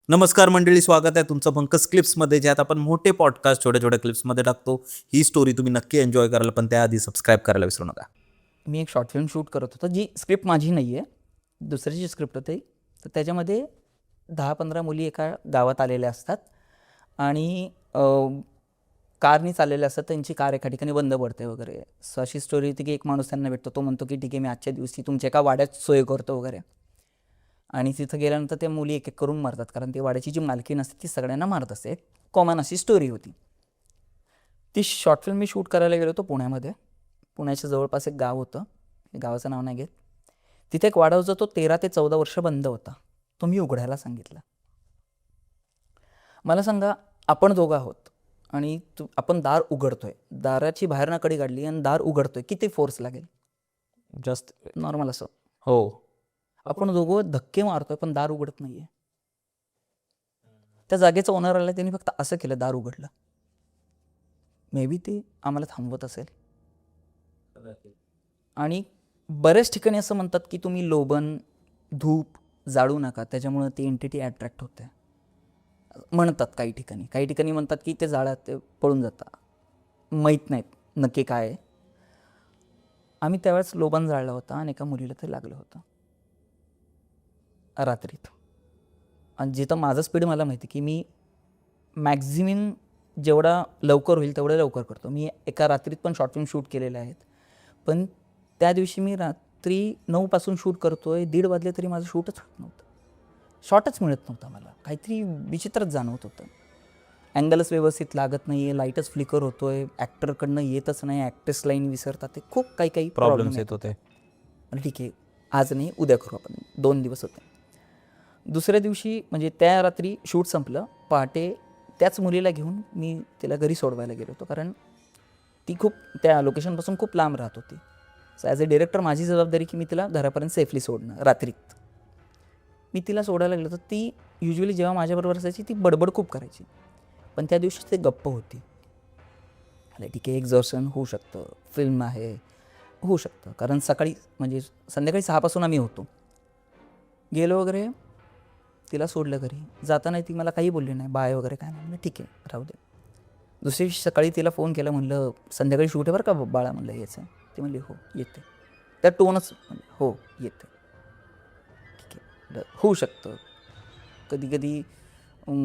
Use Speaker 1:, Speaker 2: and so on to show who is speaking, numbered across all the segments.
Speaker 1: नमस्कार मंडळी, स्वागत आहे तुमचं पंकज क्लिप्समध्ये, ज्यात आपण मोठे पॉडकास्ट छोट्या छोट्या क्लिप्समध्ये टाकतो. ही स्टोरी तुम्ही नक्की एन्जॉय कराल, पण त्याआधी सबस्क्राईब करायला विसरू नका.
Speaker 2: मी एक शॉर्ट फिल्म शूट करत होतो, जी स्क्रिप्ट माझी नाही आहे, दुसऱ्याची स्क्रिप्ट होती. तर त्याच्यामध्ये 10-15 मुली एका गावात आलेल्या असतात आणि कारनी चाललेल्या असतात. त्यांची कार एका ठिकाणी बंद पडते वगैरे. सो अशी स्टोरी होती की एक माणूस त्यांना भेटतो. तो म्हणतो की ठीक आहे, मी आजच्या दिवशी तुमच्या एका वाड्यात सोय करतो वगैरे. आणि तिथं गेल्यानंतर त्या मुली एक एक करून मारतात, कारण ती वाड्याची जी मालकीण असते ती सगळ्यांना मारत असते. एक कॉमन अशी स्टोरी होती. ती शॉर्ट फिल्म मी शूट करायला गेलो होतो पुण्यामध्ये. पुण्याच्या जवळपास एक गाव होतं, गावाचं नाव नाही घेत. तिथे एक वाडा होता, तो 13 ते 14 वर्ष बंद होता. तो मी उघडायला सांगितला. मला सांगा, आपण दोघं आहोत आणि आपण दार उघडतोय, दाराची बाहेरनं कडी काढली आणि दार उघडतोय, किती फोर्स लागेल?
Speaker 1: जस्ट
Speaker 2: नॉर्मल असं.
Speaker 1: हो,
Speaker 2: आपण दोघं धक्के मारतोय पण दार उघडत नाहीये. त्या जागेचा ओनर आला, त्यांनी फक्त असं केलं, दार उघडलं. मे बी ते आम्हाला थांबवत असेल. आणि बऱ्याच ठिकाणी असं म्हणतात की तुम्ही लोबन, धूप जाळू नका, त्याच्यामुळे ती एंटिटी अट्रॅक्ट होते म्हणतात. काही ठिकाणी म्हणतात की ते जाळ्यात ते पळून जातात, माहीत नाहीत नक्की काय आहे. आम्ही त्यावेळेस लोबन जाळला होता आणि एका मुलीला ते लागलं होतं रात्रीत. आणि जिथं माझं स्पीड मला माहिती की मी मॅक्झिमम जेवढा लवकर होईल तेवढं लवकर करतो. मी एका रात्रीत पण शॉर्ट फिल्म शूट केलेले आहेत, पण त्या दिवशी मी रात्री 9 पासून शूट करतोय, 1:30 वाजले तरी माझं शूटच होत नव्हतं. शॉटच मिळत नव्हता. मला काहीतरी विचित्रच जाणवत होतं. अँगलच व्यवस्थित लागत नाही आहे, लाईटच फ्लिकर होतोय, ॲक्टरकडनं येतच नाही, ॲक्ट्रेस लाईन विसरतात, ते खूप काही
Speaker 1: प्रॉब्लेम्स येत होते.
Speaker 2: ठीक आहे, आज नाही उद्या करू आपण. 2 दिवस होते. दुसऱ्या दिवशी म्हणजे त्या रात्री शूट संपलं. पहाटे त्याच मुलीला घेऊन मी तिला घरी सोडवायला गेलो होतो, कारण ती खूप त्या लोकेशनपासून खूप लांब राहत होती. सो ॲज अ डिरेक्टर माझी जबाबदारी की मी तिला घरापर्यंत सेफली सोडणं. रात्रीत मी तिला सोडायला गेलो तर ती युजली जेव्हा माझ्याबरोबर असायची ती बडबड खूप करायची, पण त्या दिवशी ते गप्प होती. अरे ठीक आहे, एक्झॉर्शन होऊ शकतं, फिल्म आहे, होऊ शकतं, कारण सकाळी म्हणजे संध्याकाळी 6 पासून आम्ही होतो. गेलो वगैरे, तिला सोडलं घरी. जाताना ती मला काही बोलली नाही, बाय वगैरे काय नाही. म्हणलं ठीक आहे, राहू दे. दुसऱ्या दिवशी सकाळी तिला फोन केला, म्हणलं संध्याकाळी शूट आहे बरं का बाळा, म्हणलं यायचं. ती म्हणली हो येते. त्या टोनच म्हणले हो येते. ठीक आहे, होऊ शकतं. कधी कधी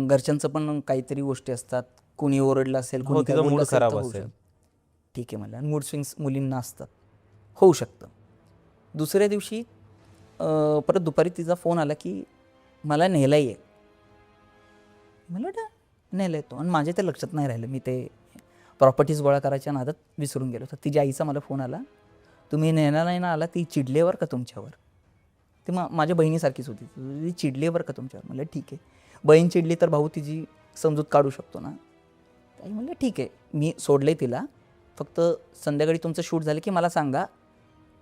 Speaker 2: घरच्यांचं पण काहीतरी गोष्टी असतात, कोणी ओरडलं असेल, कोणी काय
Speaker 1: तिचा
Speaker 2: बोललं
Speaker 1: मूड
Speaker 2: असेल,
Speaker 1: खराब
Speaker 2: तर होऊ
Speaker 1: असेल.
Speaker 2: शकतं. ठीक आहे म्हणलं. मूड स्विंग्स मुलींना असतात, होऊ शकतं. दुसऱ्या दिवशी परत दुपारी तिचा फोन आला की मला न्यायला ये. म्हणलं न्यायला येतो. आणि माझ्या ते लक्षात नाही राहिलं, मी ते प्रॉपर्टीज गोळा करायच्या नादात विसरून गेलो. तर तिच्या आईचा मला फोन आला, तुम्ही न्यायला नाही ना आला, ती चिडलीवर का तुमच्यावर? ती माझ्या बहिणीसारखीच होती, ती चिडलीवर का तुमच्यावर? म्हणलं ठीक आहे. बहीण चिडली तर भाऊ तिची समजूत काढू शकतो ना. आई म्हणलं ठीक आहे, मी सोडले तिला, फक्त संध्याकाळी तुमचं शूट झालं की मला सांगा,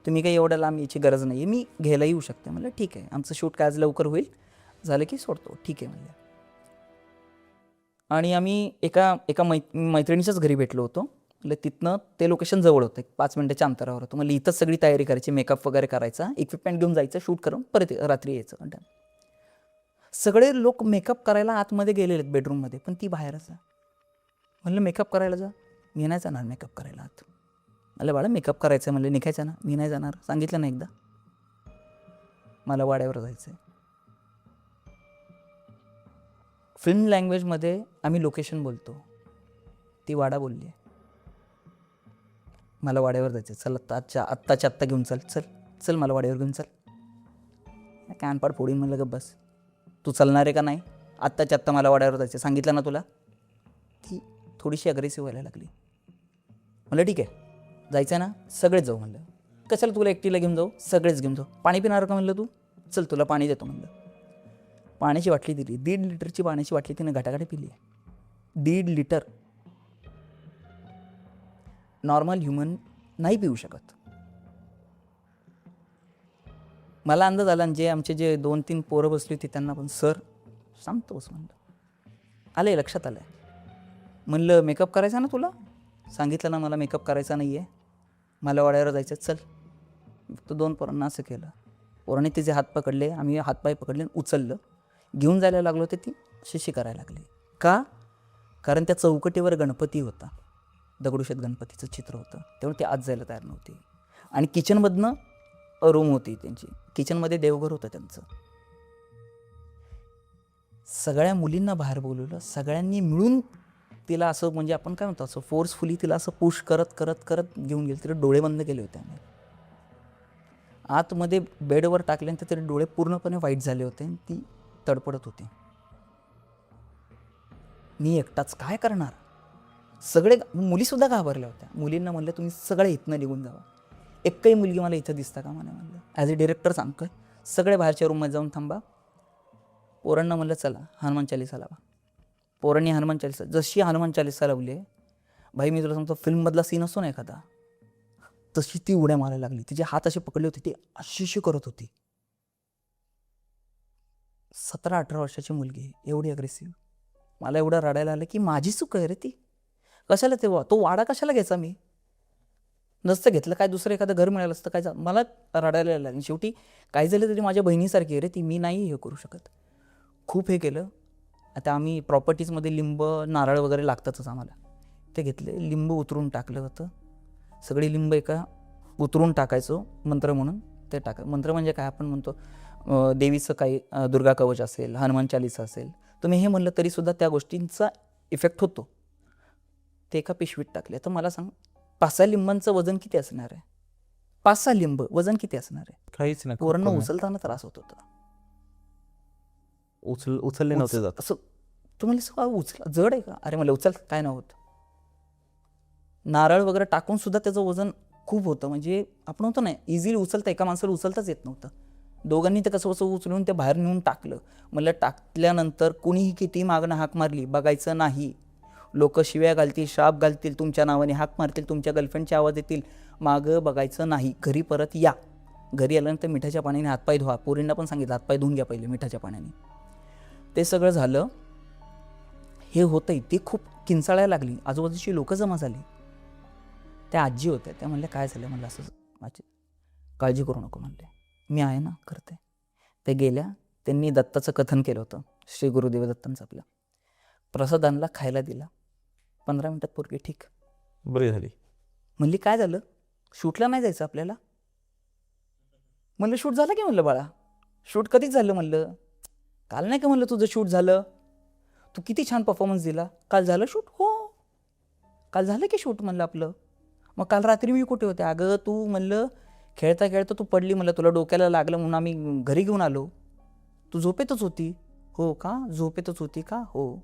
Speaker 2: तुम्ही काही एवढं लांब यायची गरज नाही आहे, मी घ्यायला येऊ शकते. म्हणलं ठीक आहे, आमचं शूट काय आज लवकर होईल, झालं की सोडतो. ठीक आहे म्हणलं. आणि आम्ही एका मैत्रिणीच्याच घरी भेटलो होतो. म्हणजे तिथनं ते लोकेशन जवळ होतं, 5 मिनिटाच्या अंतरावर होतं. मला इथंच सगळी तयारी करायची, मेकअप वगैरे करायचा, इक्विपमेंट घेऊन जायचं, शूट करून परत रात्री यायचं. सगळे लोक मेकअप करायला आतमध्ये गेलेले आहेत बेडरूममध्ये, पण ती बाहेरच आहे. म्हणलं मेकअप करायला जा. मी नाही जाणार मेकअप करायला आत. मला बाळा मेकअप करायचं आहे. म्हणलं निघायचं ना. मी नाही जाणार, सांगितलं ना एकदा, मला वाड्यावर जायचं आहे. फिल्म लँग्वेजमध्ये आम्ही लोकेशन बोलतो, ती वाडा बोलली आहे. मला वाड्यावर जायचं, चल आत्ताच्या आत्ता घेऊन चल, चल चल मला वाड्यावर घेऊन चल. कानपाड फोडीन म्हणलं, गप बस, तू चालणार आहे का नाही? आत्ताच्या आत्ता मला वाड्यावर जायचं, सांगितलं ना तुला. ती थोडीशी अग्रेसिव्ह व्हायला लागली. म्हणलं ठीक आहे, जायचं आहे ना, सगळेच जाऊ. म्हणलं कशाला तुला एकटीला घेऊन जाऊ, सगळेच घेऊन जाऊ. पाणी पिणार का म्हणलं तू? चल तुला पाणी देतो म्हणलं. पाण्याची बाटली दिली, 1.5 लिटरची पाण्याची बाटली तिने घटाघाटी पिली आहे. 1.5 लिटर नॉर्मल ह्युमन नाही पिऊ शकत. मला अंदाज आला, जे आमचे जे 2-3 पोरं बसली होती त्यांना पण, सर सांगतोस म्हणलं. आलं आहे, लक्षात आलं आहे. म्हणलं मेकअप करायचा ना तुला, सांगितलं ना मला मेकअप करायचा नाही आहे, मला वाड्यावर जायचं, चल. फक्त 2 पोरांना असं केलं. पोरांनी तिचे हात पकडले, आम्ही हातपाय पकडले, उचललं, घेऊन जायला लागलो. ते ती शिशी करायला लागले. का? कारण त्या चौकटीवर गणपती होता, दगडूशेठ गणपतीचं चित्र होतं, त्यामुळे ती आत जायला तयार नव्हती. आणि किचनमधनं रूम होती त्यांची, किचनमध्ये देवघर होतं त्यांचं. सगळ्या मुलींना बाहेर बोलवलं, सगळ्यांनी मिळून तिला असं म्हणजे आपण काय म्हणतो असं फोर्सफुली तिला असं पुश करत करत करत घेऊन गेले. तिला डोळे बंद केले होते आम्ही. आतमध्ये बेडवर टाकल्यानंतर तिचे डोळे पूर्णपणे वाईट झाले होते आणि ती तडपडत होती. मी एकटाच काय करणार? सगळे मुलीसुद्धा घाबरल्या होत्या. मुलींना म्हणलं तुम्ही सगळे इथनं निघून जावा. एकही मुलगी मला इथं दिसता का मला म्हणलं. ॲज अ डिरेक्टर सांगतोय सगळे बाहेरच्या रूममध्ये जाऊन थांबा. पोरांना म्हणलं चला हनुमान चालीसा लावा. पोरांनी हनुमान चालीसा, जशी हनुमान चालीसा लावली भाई मी तुला सांगतो फिल्ममधला सीन असतो ना एखादा, तशी ती उड्या मारायला लागली. तिचे हात असे पकडले होते, ती अशी करत होती. 17-18 वर्षाची मुलगी एवढी अग्रेसिव्ह. मला एवढं रडायला आलं की माझी चूक आहे रे ती. कशाला तेव्हा तो वाडा कशाला घ्यायचा मी? नसतं घेतलं काय दुसरं एखादं घर मिळालं असतं काय मला रडायला लागलं. शेवटी काय झालं तरी माझ्या बहिणीसारखी आहे रे ती, मी नाही हे करू शकत. खूप हे केलं. आता आम्ही प्रॉपर्टीजमध्ये लिंब नारळ वगैरे लागतातच आम्हाला, ते घेतले. लिंब उतरून टाकलं होतं. सगळी लिंब एका उतरून टाकायचो मंत्र म्हणून. ते मंत्र म्हणजे काय आपण म्हणतो देवीचं काही दुर्गा कवच असेल, हनुमान चालीसा असेल, तुम्ही हे म्हणलं तरीसुद्धा त्या गोष्टींचा इफेक्ट होतो. ते एका पिशवीत टाकले. तर मला सांग 5-6 लिंबांचं वजन किती असणार आहे? 5-6 लिंब वजन किती असणार आहे?
Speaker 1: काहीच नाही.
Speaker 2: पोरांना उचलताना त्रास होत होता.
Speaker 1: उचलले नव्हते जात.
Speaker 2: असं तुम्हाला सगळं उचला जड आहे का? अरे मला उचल काय नाही होत. नारळ वगैरे टाकून सुद्धा त्याचं वजन खूप होतं. म्हणजे आपण होतं ना इझिली उचलता, एका माणसाला उचलताच येत नव्हतं. दोघांनी ते कसं उचलून ते बाहेर नेऊन टाकलं. मला टाकल्यानंतर कुणीही किती मागणं हाक मारली बघायचं नाही. लोक शिव्या घालतील, शाप घालतील, तुमच्या नावाने हाक मारतील, तुमच्या गर्लफ्रेंडचे आवाज येतील, मागं बघायचं नाही. घरी परत या. घरी आल्यानंतर मिठाच्या पाण्याने हातपाय धुवा. पोरींना पण सांगितलं हातपाय धुवून घ्या पहिले मिठाच्या पाण्याने. ते सगळं झालं. हे होतंय ती खूप किंचाळायला लागली. आजूबाजूची लोक जमा झाली. त्या आजी होत्या, त्या म्हणल्या काय झालं? म्हणलं असं माझी काळजी करू नको म्हणले, मी आहे ना करते. ते गेल्या. त्यांनी दत्ताचं कथन केलं होतं, श्री गुरुदेव दत्तांचं. आपलं प्रसाद आणला, खायला दिला. 15 मिनिटात पोरगी ठीक,
Speaker 1: बरी झाली.
Speaker 2: म्हणली काय झालं? शूटला नाही जायचं आपल्याला? म्हणलं शूट झालं की? म्हणलं बाळा शूट कधीच झालं. म्हणलं काल नाही का म्हणलं तुझं शूट झालं, तू किती छान परफॉर्मन्स दिला. काल झालं शूट? हो काल झालं की शूट म्हणलं आपलं. मग काल रात्री मी कुठे होते? अगं तू म्हणलं खेळता खेळता तू पडली, म्हणलं तुला डोक्याला लागलं म्हणून आम्ही घरी घेऊन आलो. तू झोपेतच होती. हो का? झोपेतच होती का? हो.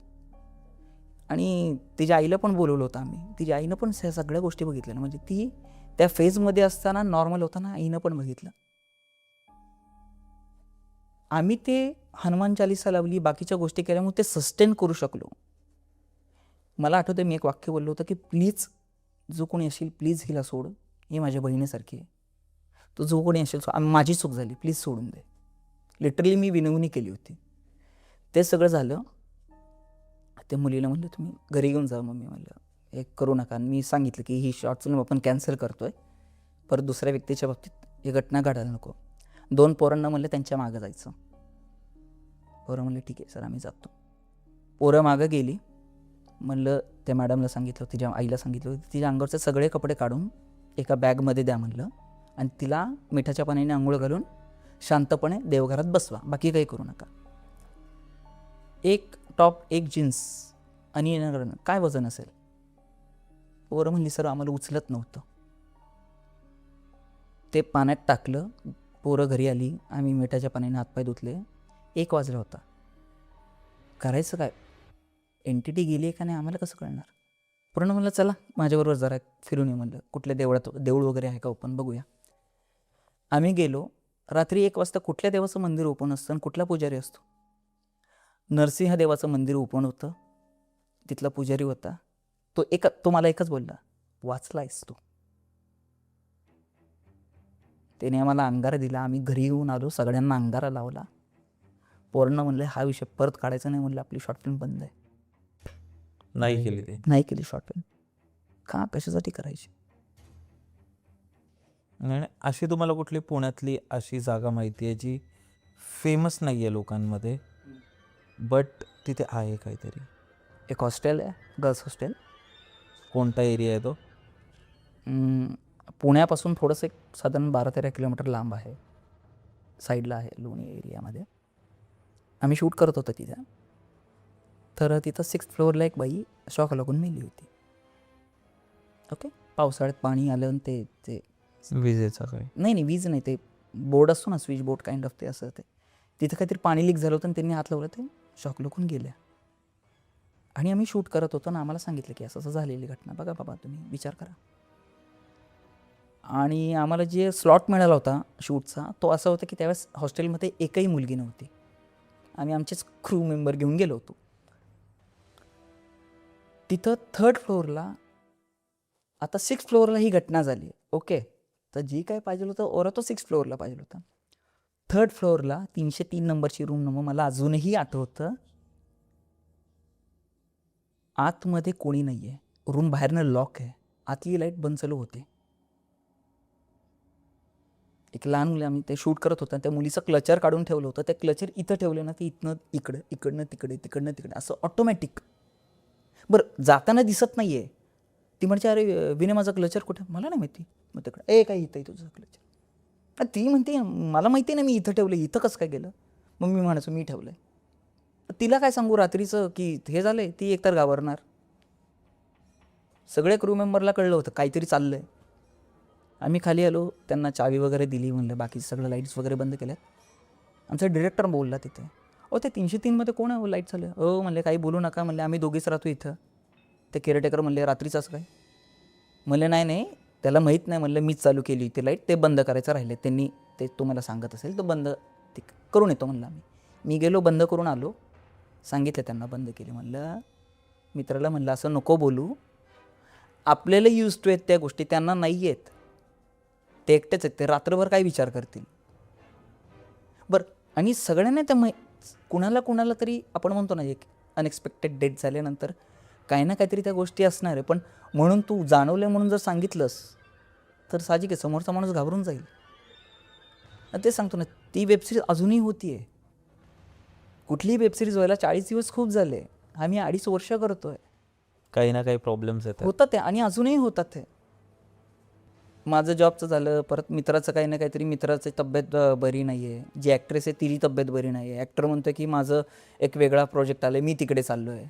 Speaker 2: आणि तिच्या आईला पण बोलवलं होतं आम्ही. तिच्या आईनं पण सगळ्या गोष्टी बघितल्या. म्हणजे ती त्या फेजमध्ये असताना नॉर्मल होताना आईनं पण बघितलं. आम्ही ते हनुमान चालीसा लावली, बाकीच्या गोष्टी केल्यामुळे ते सस्टेन करू शकलो. मला आठवतं मी एक वाक्य बोललो होतं की प्लीज जो कोणी असेल प्लीज हिला सोड, ही माझ्या बहिणीसारखी आहे. तो जो कोणी असेल माझी चूक झाली प्लीज सोडून दे. लिटरली मी विनवणी केली होती. ते सगळं झालं. त्या मुलीला म्हणलं तुम्ही घरी घेऊन जा. मम्मी म्हणलं एक करू नका. मी सांगितलं की ही शॉर्ट फिल्म आपण कॅन्सल करतोय, परत दुसऱ्या व्यक्तीच्या बाबतीत ही घटना घडायला नको. 2 पोरांना म्हणलं त्यांच्या मागं जायचं. पोरं म्हणलं ठीक आहे सर आम्ही जातो. पोरं मागं गेली. म्हणलं त्या मॅडमला सांगितलं, तिच्या आईला सांगितलं तिच्या अंगावरचे सगळे कपडे काढून एका बॅगमध्ये द्या म्हणलं, आणि तिला मिठाच्या पाण्याने आंघोळ घालून शांतपणे देवघरात बसवा, बाकी काही करू नका. एक टॉप, एक जीन्स आणि काय वजन असेल? पोरं म्हणली सर आम्हाला उचलत नव्हतं. ते पाण्यात टाकलं. पोरं घरी आली. आम्ही मिठाच्या पाण्याने हातपाय धुतले. 1 वाजला होता. करायचं काय? एंटिटी गेली आहे का नाही आम्हाला कसं कळणार? पूर्ण म्हणलं चला माझ्याबरोबर जरा फिरून ये. म्हणलं कुठल्या देवळात देऊळ वगैरे आहे का ओपन बघूया. आम्ही गेलो. रात्री 1 वाजता कुठल्या देवाचं मंदिर ओपन असतं आणि कुठला पुजारी असतो? नरसिंह देवाचं मंदिर ओपन होतं. तिथला पुजारी होता. तो मला एकच बोलला, वाचलायस तू? त्याने आम्हाला अंगारा दिला. आम्ही घरी येऊन आलो, सगळ्यांना अंगारा लावला. पोरांना म्हणलं हा विषय परत काढायचा नाही. म्हणलं आपली शॉर्ट फिल्म बंद आहे. नाही केली शॉर्ट फिल्म. का? कशासाठी करायची?
Speaker 1: आणि अशी तुम्हाला कुठली पुण्यातली अशी जागा माहिती आहे जी फेमस नाही आहे लोकांमध्ये, बट तिथे आहे काहीतरी.
Speaker 2: एक हॉस्टेल आहे, गर्ल्स हॉस्टेल.
Speaker 1: कोणता एरिया आहे तो?
Speaker 2: पुण्यापासून थोडंसं एक साधारण 12-13 किलोमीटर लांब आहे, साईडला आहे लोणी एरियामध्ये. आम्ही शूट करत होतो तिथं. तर तिथं 6th फ्लोअरला एक बाई शॉक लागून मेली होती. ओके, पावसाळ्यात पाणी आलं आणि ते
Speaker 1: विजेचा काही?
Speaker 2: नाही वीज नाही, ते बोर्ड असतो ना, स्विच बोर्ड काइंड ऑफ, ते असं ते तिथं काहीतरी पाणी लीक झालं होतं आणि त्यांनी हात लावलं, ते शॉक लागून गेल्या. आणि आम्ही शूट करत होतो ना, आम्हाला सांगितलं की असं असं झालेली घटना, बघा बाबा तुम्ही विचार करा. आणि आम्हाला जे स्लॉट मिळाला होता शूटचा, तो असा होता की त्यावेळेस हॉस्टेलमध्ये एकही मुलगी नव्हती. आम्ही आमचेच क्रू मेंबर घेऊन गेलो होतो. तिथं 3rd फ्लोअरला, आता 6th फ्लोअरला ही घटना झाली. ओके, तर जी काय पाहिजे होतं ओरा तो 6th फ्लोअरला पाहिजे होता. 3rd फ्लोअरला 303 नंबरची रूम नंबर मला अजूनही आठवतं. आतमध्ये कोणी नाही आहे, रूम बाहेरनं लॉक आहे, आतली लाईट बंद चालू होते. एक लहान मुली, आम्ही ते शूट करत होता, त्या मुलीचं क्लचर काढून ठेवलं होतं. ते क्लचर इथं ठेवलं ना, ते इथनं इकडं, इकडनं तिकडे, तिकडनं तिकडे, असं ऑटोमॅटिक. बरं, जाताना दिसत नाही आहे. ती म्हणते, अरे विने माझा क्लचर कुठे? मला नाही माहिती. मग तिकडे काय इथं तुझं क्लचर? ती म्हणते, मला माहिती नाही, मी इथं ठेवलं, इथं कसं काय गेलं? मग मी म्हणायचो मी ठेवलं आहे. तिला काय सांगू रात्रीचं की हे झालं आहे? ती एकतर घाबरणार. सगळे क्रू मेंबरला कळलं होतं काहीतरी चाललं आहे. आम्ही खाली आलो, त्यांना चावी वगैरे दिली, म्हणलं बाकी सगळं लाईट्स वगैरे बंद केल्यात. आमचा डिरेक्टर बोलला तिथे, ते 303 कोण आहे लाईट चालू आहे? म्हणले काही बोलू नका, म्हणले आम्ही दोघीच राहतो इथं. ते केअरटेकर म्हणले रात्रीचाच काय? म्हणले नाही त्याला माहीत नाही, म्हणलं मीच चालू केली होती लाईट, ते बंद करायचं राहिले त्यांनी, ते तुम्हाला सांगत असेल तो बंद ते करून येतो म्हणलं. मी गेलो, बंद करून आलो, सांगितलं त्यांना बंद केली. म्हणलं मित्राला, म्हणलं असं नको बोलू, आपल्याला यूज टू आहेत त्या गोष्टी, त्यांना नाही आहेत, ते एकटेच आहेत, ते रात्रभर काय विचार करतील. बरं, आणि सगळ्यांना त्या कुणाला तरी आपण म्हणतो ना, एक अनएक्सपेक्टेड डेथ झाल्यानंतर काही ना काहीतरी त्या गोष्टी असणार आहे. पण म्हणून तू जाणवलं म्हणून जर सांगितलंस तर साहजिक आहे, समोरचा माणूस घाबरून जाईल. ते सांगतो ना, ती वेबसिरीज अजूनही होती आहे. कुठलीही वेबसिरीज व्हायला 40 दिवस खूप झाले, आम्ही 2.5 वर्ष करतोय.
Speaker 1: काही ना काही प्रॉब्लेम्स येतात.
Speaker 2: होतात ते, आणि अजूनही होतात ते. माझं जॉबचं झालं, परत मित्राचं काही ना काहीतरी, मित्राची तब्येत बरी नाही आहे, जी ॲक्ट्रेस आहे तिची तब्येत बरी नाही आहे. ॲक्टर म्हणतो की माझं एक वेगळा प्रोजेक्ट आलं आहे, मी तिकडे चाललो आहे.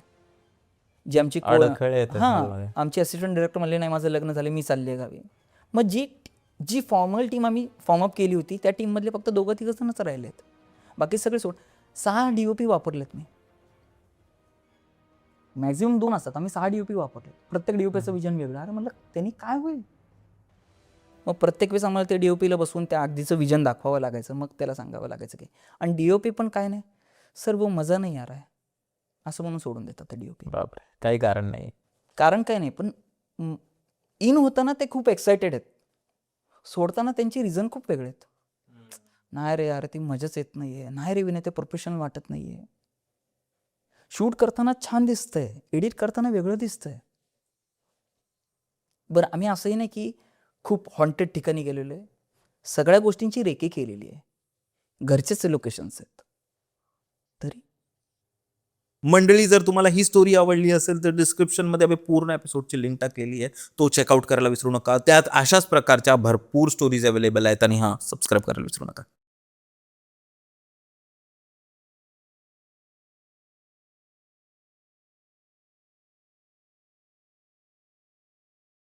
Speaker 2: जी आमची आमची असिस्टंट डायरेक्टर म्हणले नाही माझं लग्न झालं, मी चालले आहे गावी. मग जी फॉर्मल टीम आम्ही फॉर्मअप केली होती, त्या टीममधले फक्त 2-3 जणच राहिले आहेत, बाकी सगळे 6 DOP वापरलेत मी. मॅक्झिमम 2 असतात, आम्ही 6 DOP वापरले. प्रत्येक DOPचं विजन वेगळं. अरे म्हणलं त्यांनी काय होईल? मग प्रत्येक वेळेस आम्हाला ते DOPला बसून त्या अगदीचं विजन दाखवावं लागायचं, मग त्याला सांगावं लागायचं की. आणि DOP पण काय नाही, सर वो मजा नाही आ रहा है असं म्हणून सोडून देतात ते DOP.
Speaker 1: बापरे, काही कारण नाही.
Speaker 2: कारण काय नाही, पण इन होताना ते खूप एक्सायटेड आहेत, सोडताना त्यांची रिझन खूप वेगळे आहेत. नाही रे यार, ती मजाच येत नाही आहे, नाही रे विनय ते प्रोफेशनल वाटत नाही आहे. शूट करताना छान दिसतंय, एडिट करताना वेगळं दिसतंय. बरं, आम्ही असंही नाही की खूप हॉन्टेड ठिकाणी गेलेलो आहे, सगळ्या गोष्टींची रेकी केलेली आहे, घरचेच लोकेशन्स आहेत. तरी
Speaker 1: मंडळी, जर तुम्हाला ही स्टोरी आवडली असेल तर डिस्क्रिप्शनमध्ये आम्ही पूर्ण एपिसोडची लिंक टाकलेली आहे, तो चेकआउट करायला विसरू नका. त्यात अशाच प्रकारच्या भरपूर स्टोरीज अवेलेबल आहेत. आणि सबस्क्राईब करायला विसरू नका.